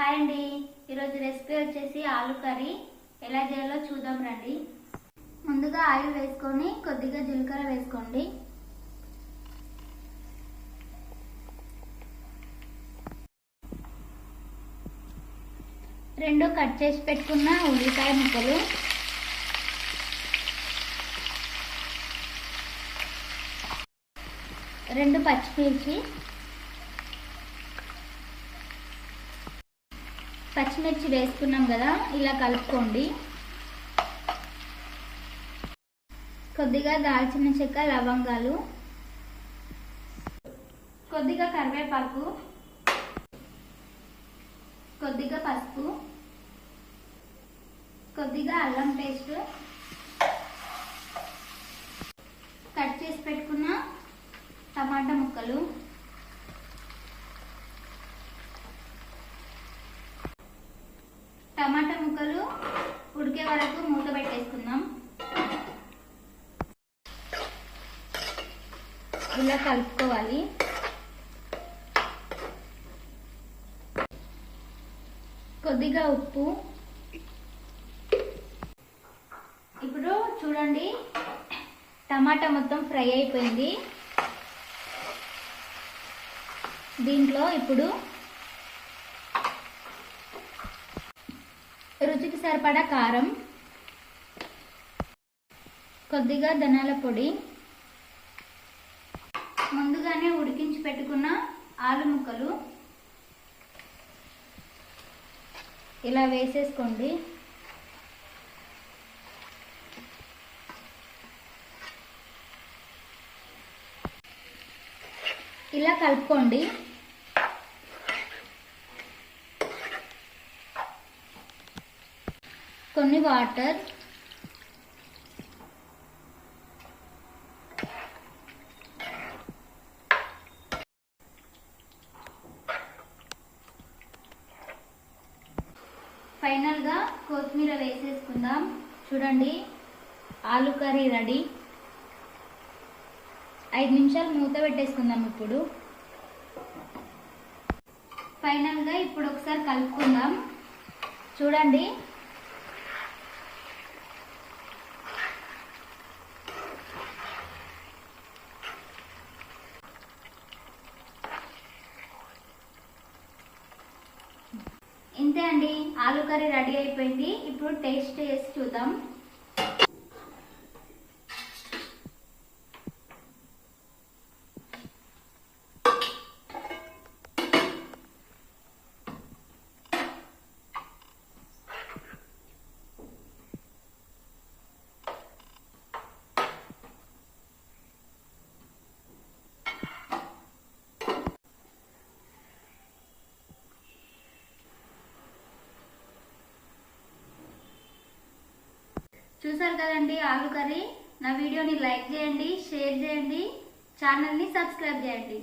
Hi అండి, ఈరోజు recipe వచ్చేసి ఆలు కర్రీ ఎలా చేయాలో చూద్దాం రండి. ముందుగా ఆయిల్ వేసుకొని కొద్దిగా జీలకర్ర వేసుకోండి. రెండు కట్ చేసి పెట్టుకున్న ఉల్లిపాయ ముక్కలు, రెండు పచ్చిమిర్చి వేసుకున్నాం కదా, ఇలా కలుపుకోండి. కొద్దిగా దాల్చిన చెక్క, లవంగాలు, కొద్దిగా కరివేపాకు, కొద్దిగా పసుపు, కొద్దిగా అల్లం పేస్ట్, కట్ చేసి పెట్టుకున్న టమాటా ముక్కలు, టమాటా ముక్కలు ఉడికే వరకు మూత పెట్టేసుకుందాం. ఇలా కలుపుకోవాలి. కొద్దిగా ఉప్పు. ఇప్పుడు చూడండి, టమాటా మొత్తం ఫ్రై అయిపోయింది. దీంట్లో ఇప్పుడు రుచికి సరిపడా కారం, కొద్దిగా ధనియాల పొడి, ముందుగానే ఉడికించి పెట్టుకున్న ఆలు ముక్కలు ఇలా వేసేసుకోండి. ఇలా కలుపుకోండి. కొన్ని వాటర్, ఫైనల్ గా కొత్తిమీర వేసేసుకుందాం. చూడండి, ఆలు కర్రీ రెడీ. 5 నిమిషాలు మూత పెట్టేసుకుందాం. ఇప్పుడు ఫైనల్ గా ఇప్పుడు ఒకసారి కలుపుకుందాం. చూడండి, ఇంతే అండి, ఆలు కర్రీ రెడీ అయిపోయింది. ఇప్పుడు టేస్ట్ చేసి చూద్దాం. చూసారు కదండి ఆలు కర్రీ. నా వీడియోని లైక్ చేయండి, షేర్ చేయండి, ఛానల్ని సబ్స్క్రైబ్ చేయండి.